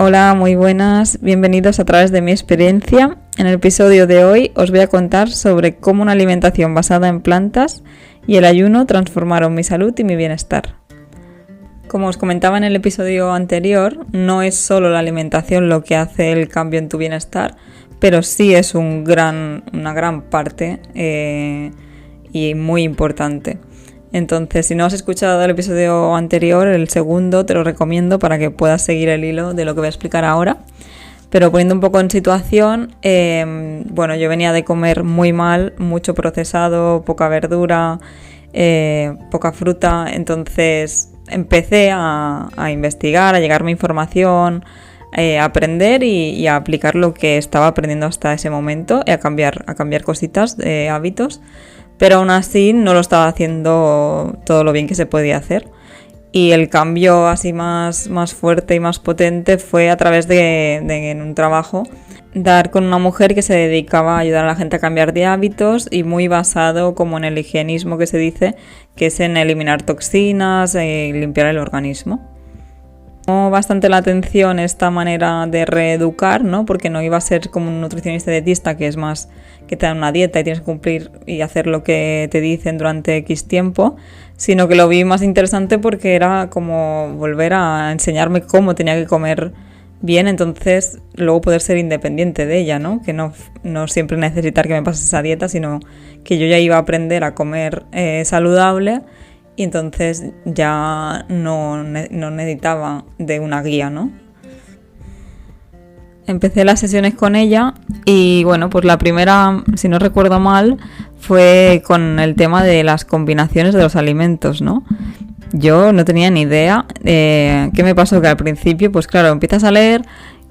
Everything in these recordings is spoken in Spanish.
Hola, muy buenas, bienvenidos a través de mi experiencia. En el episodio de hoy os voy a contar sobre cómo una alimentación basada en plantas y el ayuno transformaron mi salud y mi bienestar. Como os comentaba en el episodio anterior, no es solo la alimentación lo que hace el cambio en tu bienestar, pero sí es una gran parte y muy importante. Entonces, si no has escuchado el episodio anterior, el segundo, te lo recomiendo para que puedas seguir el hilo de lo que voy a explicar ahora. Pero poniendo un poco en situación, yo venía de comer muy mal, mucho procesado, poca verdura, poca fruta. Entonces empecé a investigar, a llegarme información, a aprender y a aplicar lo que estaba aprendiendo hasta ese momento y a cambiar cositas, hábitos. Pero aún así no lo estaba haciendo todo lo bien que se podía hacer. Y el cambio así más fuerte y más potente fue a través de en un trabajo, dar con una mujer que se dedicaba a ayudar a la gente a cambiar de hábitos y muy basado como en el higienismo que se dice, que es en eliminar toxinas y limpiar el organismo. Llamó bastante la atención esta manera de reeducar, ¿no? Porque no iba a ser como un nutricionista dietista que es más que te dan una dieta y tienes que cumplir y hacer lo que te dicen durante X tiempo, sino que lo vi más interesante porque era como volver a enseñarme cómo tenía que comer bien, entonces luego poder ser independiente de ella, ¿no? Que no siempre necesitar que me pase esa dieta, sino que yo ya iba a aprender a comer saludable. Y entonces ya no necesitaba de una guía, ¿no? Empecé las sesiones con ella y pues la primera, si no recuerdo mal, fue con el tema de las combinaciones de los alimentos, ¿no? Yo no tenía ni idea. ¿Qué me pasó? Que al principio, pues claro, empiezas a leer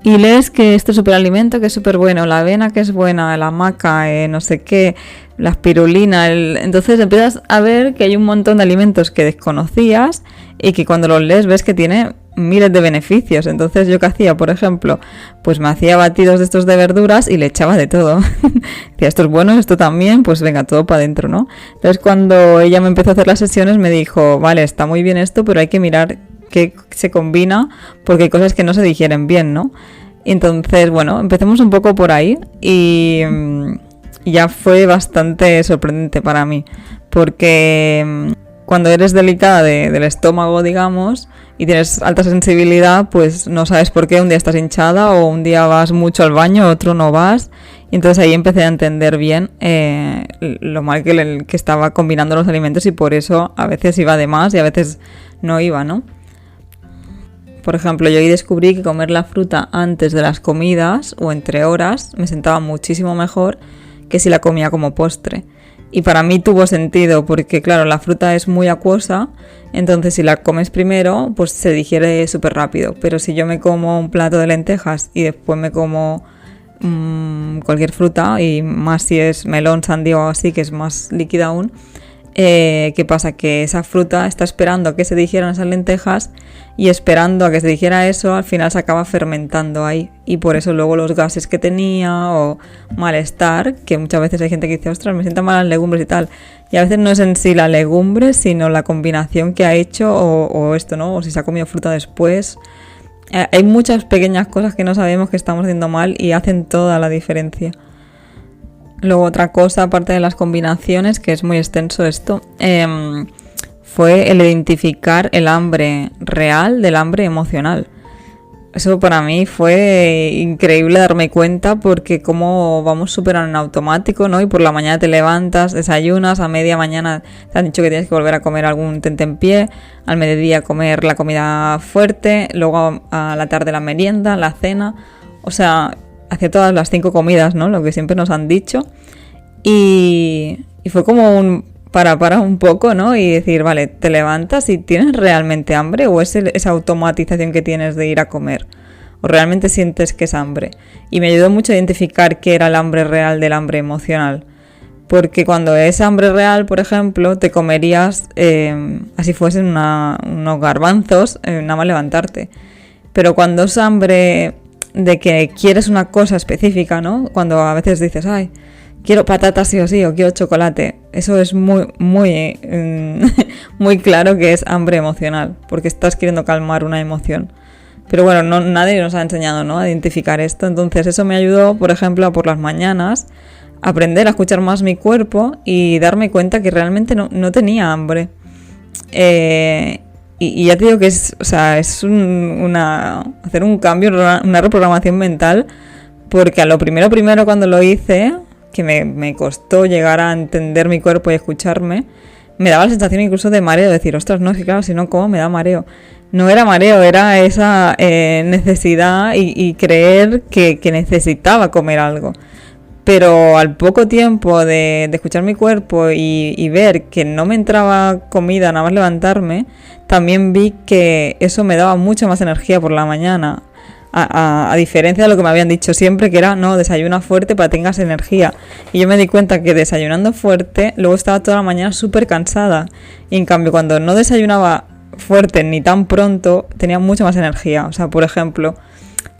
y lees que este superalimento que es súper bueno, la avena que es buena, la maca, no sé qué, la espirulina, entonces empiezas a ver que hay un montón de alimentos que desconocías y que cuando los lees ves que tiene miles de beneficios. Entonces yo qué hacía, por ejemplo, pues me hacía batidos de estos de verduras y le echaba de todo. Decía, esto es bueno, esto también, pues venga, todo para adentro, ¿no? Entonces cuando ella me empezó a hacer las sesiones me dijo, vale, está muy bien esto, pero hay que mirar qué se combina porque hay cosas que no se digieren bien, ¿no? Entonces, empecemos un poco por ahí y ya fue bastante sorprendente para mí porque cuando eres delicada del estómago, digamos, y tienes alta sensibilidad, pues no sabes por qué un día estás hinchada o un día vas mucho al baño, otro no vas. Y entonces ahí empecé a entender bien lo mal que estaba combinando los alimentos y por eso a veces iba de más y a veces no iba, ¿no? Por ejemplo, yo ahí descubrí que comer la fruta antes de las comidas o entre horas me sentaba muchísimo mejor que si la comía como postre. Y para mí tuvo sentido porque, claro, la fruta es muy acuosa, entonces si la comes primero, pues se digiere súper rápido. Pero si yo me como un plato de lentejas y después me como cualquier fruta, y más si es melón, sandía o así, que es más líquida aún, ¿qué pasa? Que esa fruta está esperando a que se digieran esas lentejas y esperando a que se digiera eso, al final se acaba fermentando ahí y por eso luego los gases que tenía o malestar, que muchas veces hay gente que dice, ostras, me sientan mal las legumbres y tal, y a veces no es en sí la legumbre, sino la combinación que ha hecho o esto, ¿no? O si se ha comido fruta después. Hay muchas pequeñas cosas que no sabemos que estamos haciendo mal y hacen toda la diferencia. Luego otra cosa, aparte de las combinaciones, que es muy extenso esto, fue el identificar el hambre real del hambre emocional. Eso para mí fue increíble darme cuenta porque como vamos súper en automático, ¿no? Y por la mañana te levantas, desayunas, a media mañana te han dicho que tienes que volver a comer algún tentempié, al mediodía comer la comida fuerte, luego a la tarde la merienda, la cena, o sea, hacia todas las 5 comidas, ¿no? Lo que siempre nos han dicho. Y fue como un para un poco, ¿no? Y decir, vale, te levantas y ¿tienes realmente hambre? ¿O es esa automatización que tienes de ir a comer? ¿O realmente sientes que es hambre? Y me ayudó mucho a identificar qué era el hambre real del hambre emocional. Porque cuando es hambre real, por ejemplo, te comerías, así fuesen unos garbanzos, nada más levantarte. Pero cuando es hambre de que quieres una cosa específica, ¿no? Cuando a veces dices, ay, quiero patatas sí o sí, o quiero chocolate. Eso es muy claro que es hambre emocional, porque estás queriendo calmar una emoción. Pero bueno, nadie nos ha enseñado, ¿no?, a identificar esto. Entonces eso me ayudó, por ejemplo, a por las mañanas aprender a escuchar más mi cuerpo y darme cuenta que realmente no tenía hambre. Y ya te digo que es hacer un cambio, una reprogramación mental, porque a lo primero cuando lo hice, que me costó llegar a entender mi cuerpo y escucharme, me daba la sensación incluso de mareo, de decir, ostras, no, es que claro, si no como me da mareo. No era mareo, era esa necesidad y creer que necesitaba comer algo. Pero al poco tiempo de escuchar mi cuerpo y ver que no me entraba comida nada más levantarme, también vi que eso me daba mucha más energía por la mañana. A diferencia de lo que me habían dicho siempre, que era, no, desayuna fuerte para que tengas energía. Y yo me di cuenta que desayunando fuerte, luego estaba toda la mañana súper cansada. Y en cambio, cuando no desayunaba fuerte ni tan pronto, tenía mucha más energía. O sea, por ejemplo,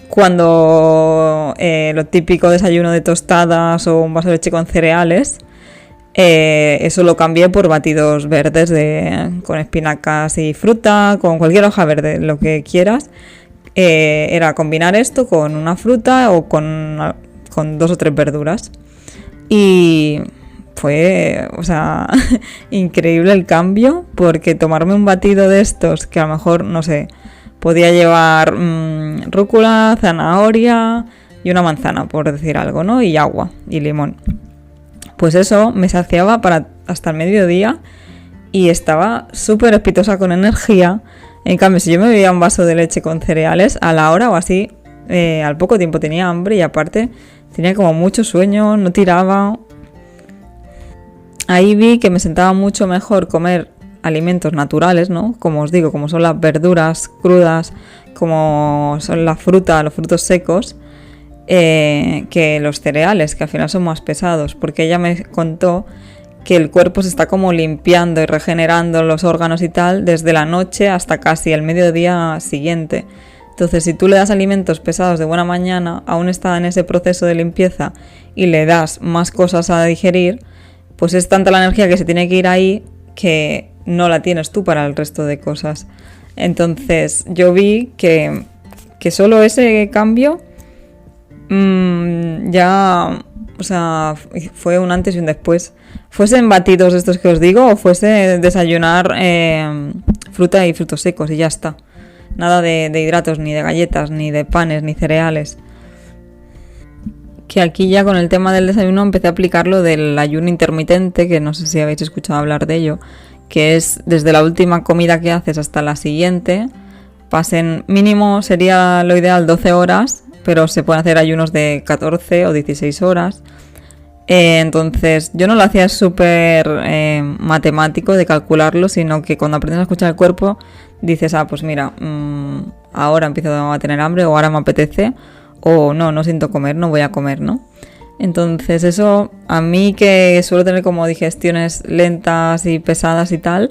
cuando lo típico desayuno de tostadas o un vaso de leche con cereales, eso lo cambié por batidos verdes con espinacas y fruta, con cualquier hoja verde, lo que quieras. Era combinar esto con una fruta o con 2 o 3 verduras. Y fue, increíble el cambio, porque tomarme un batido de estos, que a lo mejor, no sé, podía llevar rúcula, zanahoria y una manzana, por decir algo, ¿no? Y agua y limón. Pues eso me saciaba hasta el mediodía y estaba súper espitosa, con energía. En cambio, si yo me bebía un vaso de leche con cereales, a la hora o así, al poco tiempo tenía hambre y aparte tenía como mucho sueño, no tiraba. Ahí vi que me sentaba mucho mejor comer alimentos naturales, ¿no? Como os digo, como son las verduras crudas, como son la fruta, los frutos secos, que los cereales, que al final son más pesados, porque ella me contó que el cuerpo se está como limpiando y regenerando los órganos y tal desde la noche hasta casi el mediodía siguiente. Entonces, si tú le das alimentos pesados de buena mañana, aún está en ese proceso de limpieza, y le das más cosas a digerir, pues es tanta la energía que se tiene que ir ahí que no la tienes tú para el resto de cosas. Entonces yo vi que solo ese cambio fue un antes y un después. Fuesen batidos estos que os digo, o fuese desayunar fruta y frutos secos y ya está. Nada de hidratos, ni de galletas, ni de panes, ni cereales. Que aquí ya con el tema del desayuno empecé a aplicar lo del ayuno intermitente, que no sé si habéis escuchado hablar de ello, que es desde la última comida que haces hasta la siguiente, pasen mínimo, sería lo ideal, 12 horas, pero se pueden hacer ayunos de 14 o 16 horas. Entonces yo no lo hacía súper matemático de calcularlo, sino que cuando aprendes a escuchar el cuerpo dices, pues mira, ahora empiezo a tener hambre, o ahora me apetece, o no siento comer, no voy a comer, ¿no? Entonces eso, a mí que suelo tener como digestiones lentas y pesadas y tal,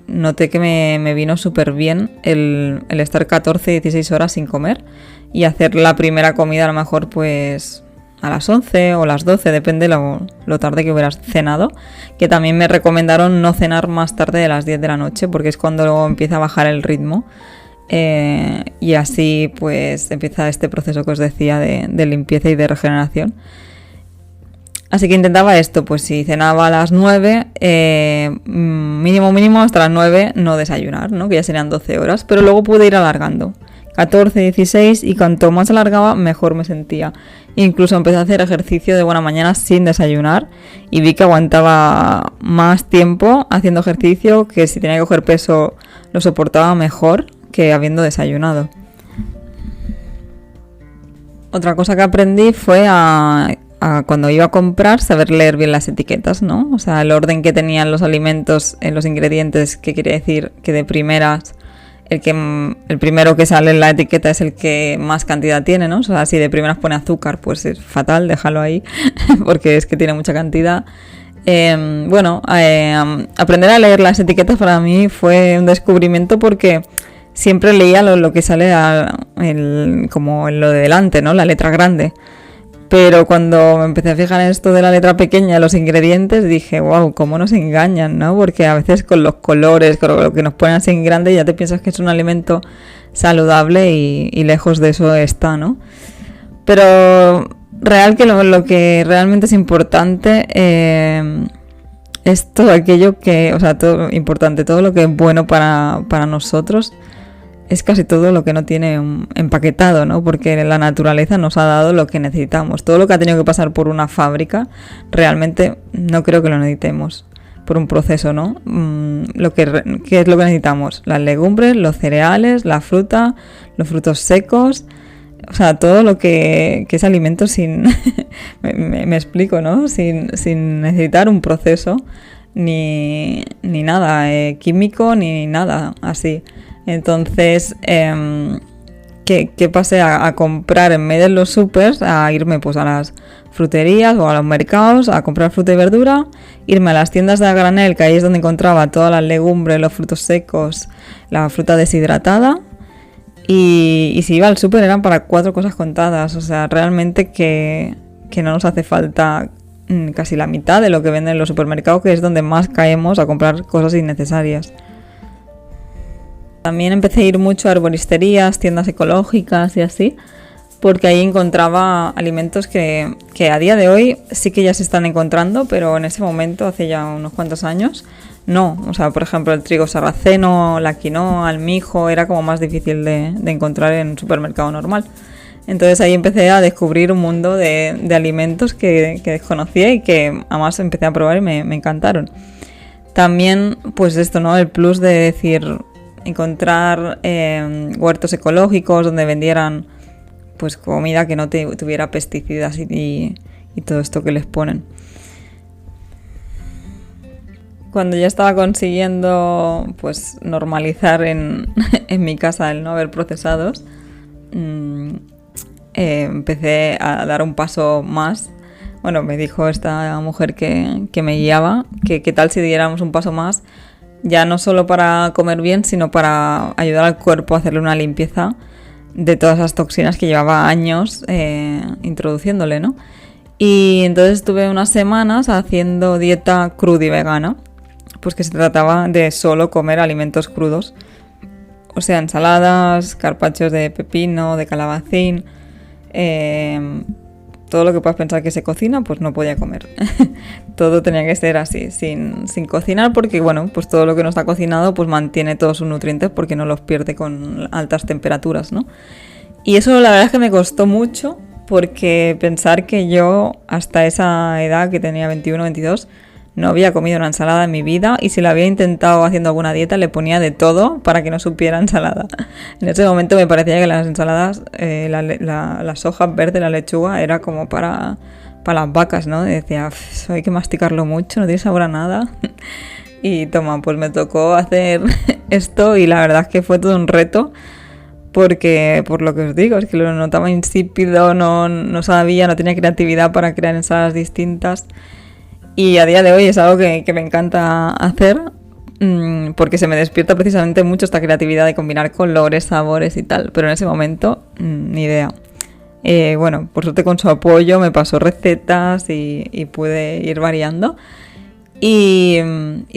noté que me vino súper bien el estar 14-16 horas sin comer y hacer la primera comida a lo mejor pues a las 11 o las 12, depende lo tarde que hubieras cenado, que también me recomendaron no cenar más tarde de las 10 de la noche, porque es cuando empieza a bajar el ritmo. Y así pues empieza este proceso que os decía de limpieza y de regeneración. Así que intentaba esto, pues si cenaba a las 9, mínimo hasta las 9 no desayunar, ¿no? Que ya serían 12 horas, pero luego pude ir alargando 14, 16, y cuanto más alargaba mejor me sentía. Incluso empecé a hacer ejercicio de buena mañana sin desayunar y vi que aguantaba más tiempo haciendo ejercicio, que si tenía que coger peso lo soportaba mejor que habiendo desayunado. Otra cosa que aprendí fue a cuando iba a comprar saber leer bien las etiquetas, ¿no? O sea, el orden que tenían los alimentos en los ingredientes, que quiere decir que de primeras el primero que sale en la etiqueta es el que más cantidad tiene, ¿no? O sea, si de primeras pone azúcar, pues es fatal, déjalo ahí, porque es que tiene mucha cantidad. Aprender a leer las etiquetas para mí fue un descubrimiento, porque siempre leía lo que sale como en lo de delante, ¿no? La letra grande. Pero cuando me empecé a fijar en esto de la letra pequeña, los ingredientes, dije, wow, cómo nos engañan, ¿no? Porque a veces con los colores, con lo que nos ponen así en grande, ya te piensas que es un alimento saludable y lejos de eso está, ¿no? Pero real que lo que realmente es importante es todo aquello que, o sea, todo importante, todo lo que es bueno para nosotros es casi todo lo que no tiene un empaquetado, ¿no? Porque la naturaleza nos ha dado lo que necesitamos. Todo lo que ha tenido que pasar por una fábrica, realmente no creo que lo necesitemos por un proceso, ¿no? ¿Qué es lo que necesitamos? Las legumbres, los cereales, la fruta, los frutos secos, o sea, todo lo que es alimento sin... me explico, ¿no? Sin necesitar un proceso ni nada químico ni nada así. Entonces, que pasé a comprar en medio de los supers, a irme pues a las fruterías o a los mercados a comprar fruta y verdura, irme a las tiendas de a granel, que ahí es donde encontraba todas las legumbres, los frutos secos, la fruta deshidratada, y si iba al súper eran para 4 cosas contadas, o sea, realmente que no nos hace falta casi la mitad de lo que venden en los supermercados, que es donde más caemos a comprar cosas innecesarias. También empecé a ir mucho a arboristerías, tiendas ecológicas y así, porque ahí encontraba alimentos que a día de hoy sí que ya se están encontrando, pero en ese momento, hace ya unos cuantos años, no. O sea, por ejemplo, el trigo sarraceno, la quinoa, el mijo, era como más difícil de encontrar en un supermercado normal. Entonces ahí empecé a descubrir un mundo de alimentos que desconocía y que además empecé a probar y me encantaron. También, pues esto, ¿no? El plus de decir, encontrar huertos ecológicos donde vendieran pues comida que no tuviera pesticidas y todo esto que les ponen. Cuando ya estaba consiguiendo pues normalizar en mi casa el no haber procesados, empecé a dar un paso más. Bueno, me dijo esta mujer que me guiaba que qué tal si diéramos un paso más, ya no solo para comer bien, sino para ayudar al cuerpo a hacerle una limpieza de todas las toxinas que llevaba años introduciéndole, ¿no? Y entonces estuve unas semanas haciendo dieta cruda y vegana, pues que se trataba de solo comer alimentos crudos, o sea, ensaladas, carpachos de pepino, de calabacín, todo lo que puedas pensar que se cocina, pues no podía comer. Todo tenía que ser así, sin cocinar, porque bueno, pues todo lo que no está cocinado pues mantiene todos sus nutrientes porque no los pierde con altas temperaturas, ¿no? Y eso la verdad es que me costó mucho, porque pensar que yo hasta esa edad, que tenía 21 o 22, no había comido una ensalada en mi vida, y si la había intentado haciendo alguna dieta le ponía de todo para que no supiera ensalada. En ese momento me parecía que las ensaladas, las hojas verdes, la lechuga, era como para las vacas, ¿no? Y decía, hay que masticarlo mucho, no tiene sabor a nada. Y toma, pues me tocó hacer esto, y la verdad es que fue todo un reto, porque por lo que os digo, es que lo notaba insípido, no sabía, no tenía creatividad para crear ensaladas distintas. Y a día de hoy es algo que me encanta hacer, porque se me despierta precisamente mucho esta creatividad de combinar colores, sabores y tal. Pero en ese momento, ni idea. Bueno, por suerte con su apoyo me pasó recetas y pude ir variando. Y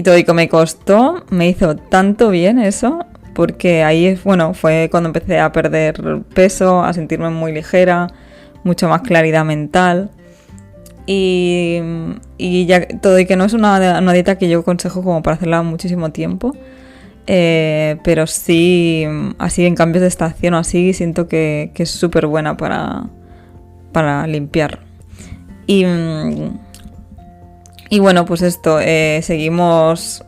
todo y que me costó, me hizo tanto bien eso, porque ahí, bueno, fue cuando empecé a perder peso, a sentirme muy ligera, mucho más claridad mental. Y ya todo, y que no es una dieta que yo aconsejo como para hacerla muchísimo tiempo, pero sí, así en cambios de estación o así, siento que es súper buena para limpiar. Y bueno, pues esto, seguimos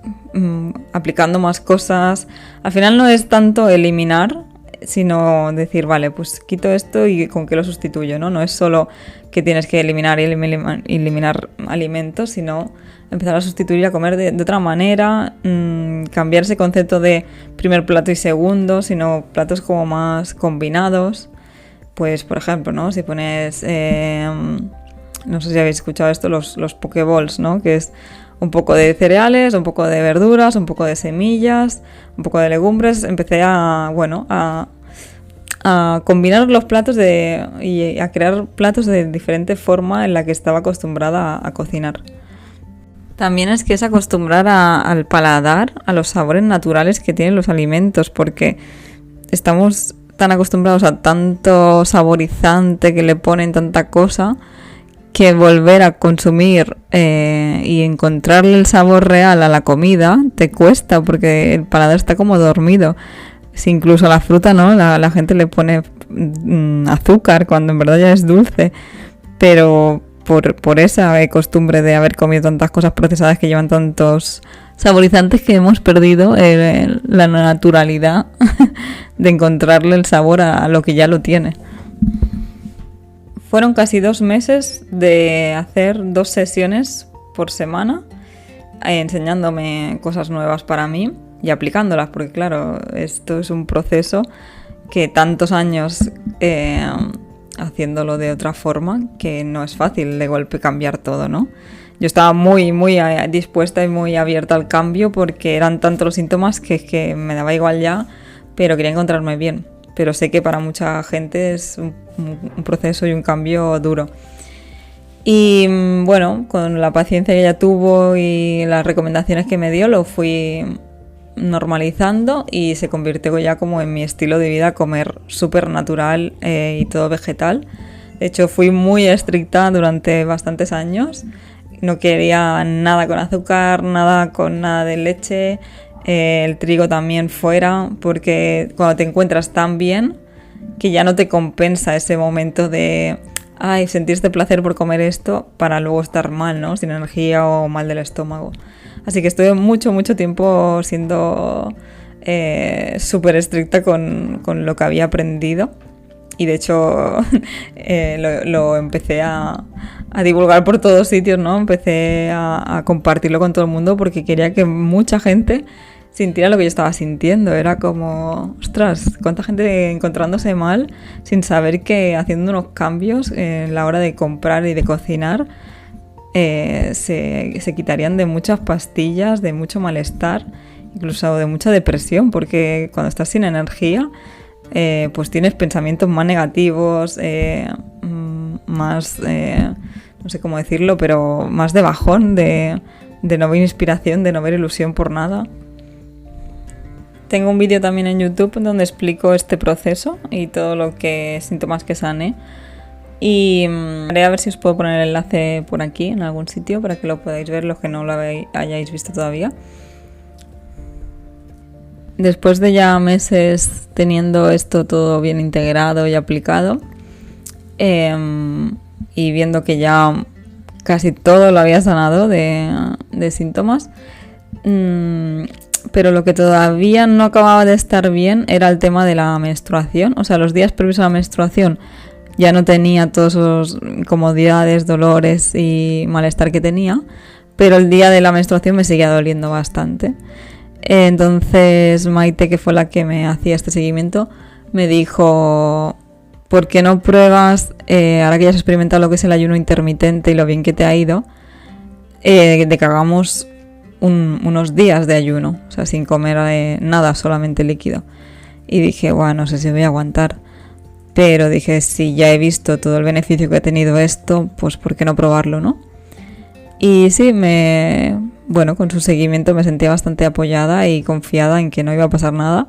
aplicando más cosas. Al final no es tanto eliminar, sino decir, vale, pues quito esto y con qué lo sustituyo, ¿no? No es solo que tienes que eliminar alimentos, sino empezar a sustituir y a comer de otra manera, cambiar ese concepto de primer plato y segundo, sino platos como más combinados. Pues, por ejemplo, ¿no? Si pones, no sé si habéis escuchado esto, los pokeballs, ¿no? Que es un poco de cereales, un poco de verduras, un poco de semillas, un poco de legumbres. Empecé a combinar los platos y a crear platos de diferente forma en la que estaba acostumbrada a cocinar. También es que es acostumbrar al paladar a los sabores naturales que tienen los alimentos, porque estamos tan acostumbrados a tanto saborizante que le ponen tanta cosa, que volver a consumir y encontrarle el sabor real a la comida te cuesta, porque el paladar está como dormido. Si incluso a la fruta, ¿no? La gente le pone azúcar cuando en verdad ya es dulce, pero por esa costumbre de haber comido tantas cosas procesadas que llevan tantos saborizantes, que hemos perdido la naturalidad de encontrarle el sabor a lo que ya lo tiene. Fueron casi 2 meses de hacer 2 sesiones por semana, enseñándome cosas nuevas para mí y aplicándolas, porque claro, esto es un proceso que tantos años haciéndolo de otra forma, que no es fácil de golpe cambiar todo, ¿no? Yo estaba muy dispuesta y muy abierta al cambio, porque eran tantos los síntomas que me daba igual ya, pero quería encontrarme bien. Pero sé que para mucha gente es un proceso y un cambio duro. Y bueno, con la paciencia que ella tuvo y las recomendaciones que me dio, lo fui normalizando y se convirtió ya como en mi estilo de vida, comer súper natural y todo vegetal. De hecho, fui muy estricta durante bastantes años. No quería nada con azúcar, nada de leche, el trigo también fuera, porque cuando te encuentras tan bien que ya no te compensa ese momento de sentir este placer por comer esto para luego estar mal, ¿no? Sin energía o mal del estómago. Así que estuve mucho tiempo siendo súper estricta con lo que había aprendido. Y de hecho lo empecé a divulgar por todos sitios, ¿no? Empecé a compartirlo con todo el mundo, porque quería que mucha gente sintiera lo que yo estaba sintiendo. Era como, ostras, cuánta gente encontrándose mal sin saber que haciendo unos cambios en la hora de comprar y de cocinar se quitarían de muchas pastillas, de mucho malestar, incluso de mucha depresión, porque cuando estás sin energía pues tienes pensamientos más negativos, más, no sé cómo decirlo, pero más de bajón, de no ver inspiración, de no ver ilusión por nada. Tengo un vídeo también en YouTube donde explico este proceso y todo lo que síntomas que sané. Y haré a ver si os puedo poner el enlace por aquí, en algún sitio, para que lo podáis ver los que no lo hayáis visto todavía. Después de ya meses teniendo esto todo bien integrado y aplicado, y viendo que ya casi todo lo había sanado de síntomas, pero lo que todavía no acababa de estar bien era el tema de la menstruación. O sea, los días previos a la menstruación ya no tenía todas esas incomodidades, dolores y malestar que tenía, pero el día de la menstruación me seguía doliendo bastante. Entonces Maite, que fue la que me hacía este seguimiento, me dijo: ¿por qué no pruebas, ahora que ya has experimentado lo que es el ayuno intermitente y lo bien que te ha ido, de que hagamos unos días de ayuno, o sea, sin comer nada, solamente líquido? Y dije, bueno, no sé si voy a aguantar, pero dije, si ya he visto todo el beneficio que ha tenido esto, pues ¿por qué no probarlo, no? Y sí, con su seguimiento me sentía bastante apoyada y confiada en que no iba a pasar nada.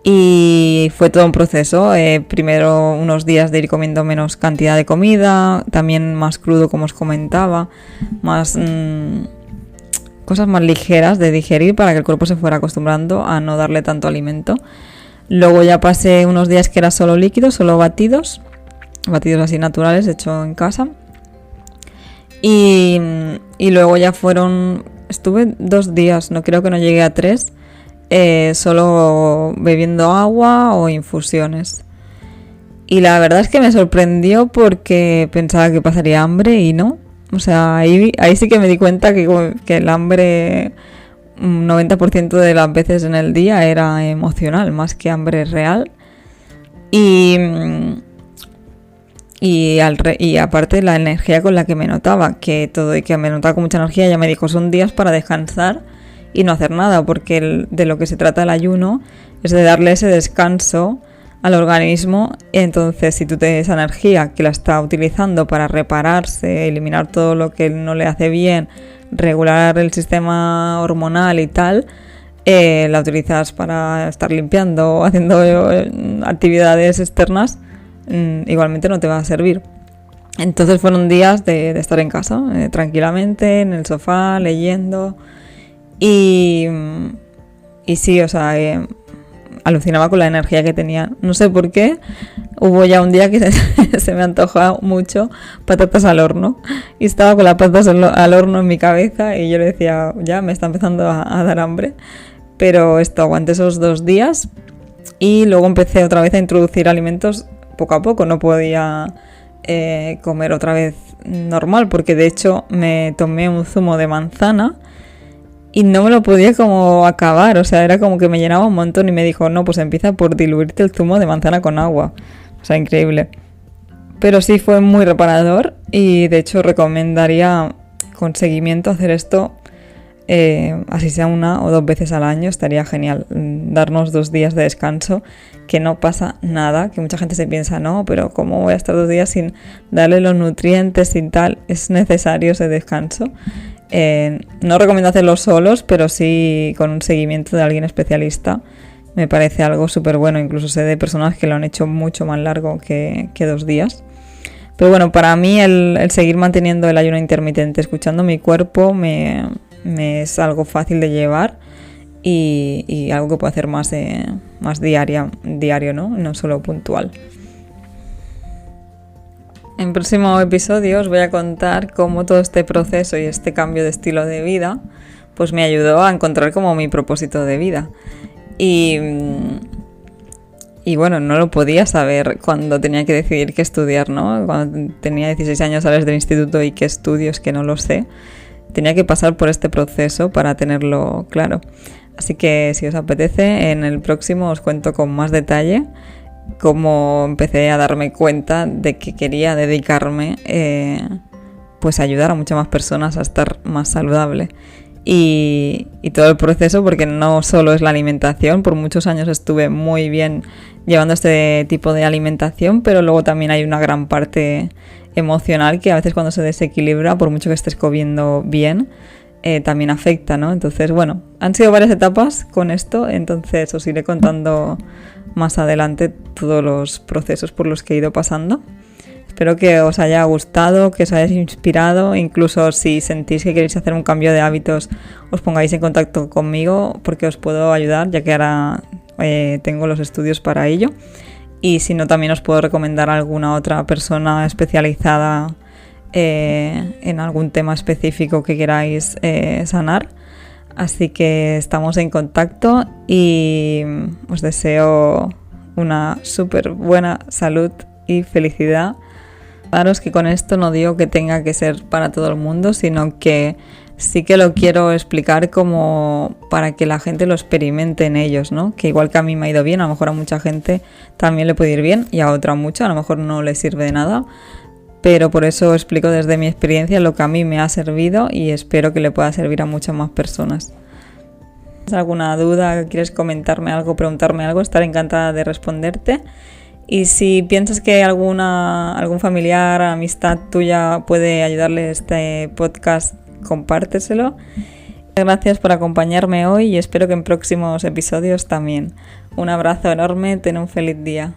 Y fue todo un proceso. Primero unos días de ir comiendo menos cantidad de comida, también más crudo, como os comentaba, más cosas más ligeras de digerir para que el cuerpo se fuera acostumbrando a no darle tanto alimento. Luego ya pasé unos días que era solo líquidos, solo batidos así naturales, hecho en casa. Y luego ya estuve 2 días, no creo que no llegué a 3, solo bebiendo agua o infusiones. Y la verdad es que me sorprendió, porque pensaba que pasaría hambre y no. O sea, ahí sí que me di cuenta que el hambre, un 90% de las veces en el día, era emocional más que hambre real. Y aparte la energía con la que me notaba, que me notaba con mucha energía. Ella me dijo, son días para descansar y no hacer nada, porque de lo que se trata el ayuno es de darle ese descanso al organismo. Entonces, si tú tienes esa energía que la está utilizando para repararse, eliminar todo lo que no le hace bien, regular el sistema hormonal y tal, la utilizas para estar limpiando o haciendo actividades externas, igualmente no te va a servir. Entonces fueron días de estar en casa, tranquilamente, en el sofá, leyendo. Y sí, o sea, alucinaba con la energía que tenía. No sé por qué, hubo ya un día que se me antojó mucho patatas al horno. Y estaba con las patatas al horno en mi cabeza y yo le decía, ya me está empezando a dar hambre. Pero aguanté esos 2 días y luego empecé otra vez a introducir alimentos poco a poco. No podía comer otra vez normal, porque de hecho me tomé un zumo de manzana y no me lo podía como acabar, o sea, era como que me llenaba un montón y me dijo, no, pues empieza por diluirte el zumo de manzana con agua. O sea, increíble. Pero sí fue muy reparador y de hecho recomendaría con seguimiento hacer esto, así sea 1 o 2 veces al año, estaría genial. Darnos 2 días de descanso, que no pasa nada, que mucha gente se piensa, no, pero ¿cómo voy a estar 2 días sin darle los nutrientes y tal? Es necesario ese descanso. No recomiendo hacerlo solos, pero sí con un seguimiento de alguien especialista. Me parece algo súper bueno, incluso sé de personas que lo han hecho mucho más largo que 2 días. Pero bueno, para mí el seguir manteniendo el ayuno intermitente, escuchando mi cuerpo, me es algo fácil de llevar y algo que puedo hacer más diario, ¿no? No solo puntual. En próximo episodio os voy a contar cómo todo este proceso y este cambio de estilo de vida pues me ayudó a encontrar como mi propósito de vida. Y bueno, no lo podía saber cuando tenía que decidir qué estudiar, ¿no? Cuando tenía 16 años sales del instituto y qué estudios, que no lo sé. Tenía que pasar por este proceso para tenerlo claro. Así que si os apetece, en el próximo os cuento con más detalle cómo empecé a darme cuenta de que quería dedicarme pues a ayudar a muchas más personas a estar más saludable. Y todo el proceso, porque no solo es la alimentación, por muchos años estuve muy bien llevando este tipo de alimentación, pero luego también hay una gran parte emocional que a veces cuando se desequilibra, por mucho que estés comiendo bien, también afecta, ¿no? Entonces, bueno, han sido varias etapas con esto, entonces os iré contando más adelante todos los procesos por los que he ido pasando. Espero que os haya gustado, que os hayáis inspirado, incluso si sentís que queréis hacer un cambio de hábitos, os pongáis en contacto conmigo porque os puedo ayudar, ya que ahora tengo los estudios para ello. Y si no, también os puedo recomendar a alguna otra persona especializada en algún tema específico que queráis sanar. Así que estamos en contacto y os deseo una súper buena salud y felicidad. Claro, que con esto no digo que tenga que ser para todo el mundo, sino que sí que lo quiero explicar como para que la gente lo experimente en ellos, ¿no? Que igual que a mí me ha ido bien, a lo mejor a mucha gente también le puede ir bien y a otra mucho, a lo mejor no le sirve de nada. Pero por eso explico desde mi experiencia lo que a mí me ha servido y espero que le pueda servir a muchas más personas. Si tienes alguna duda, quieres comentarme algo, preguntarme algo, estaré encantada de responderte. Y si piensas que algún familiar, amistad tuya puede ayudarle este podcast, compárteselo. Gracias por acompañarme hoy y espero que en próximos episodios también. Un abrazo enorme, ten un feliz día.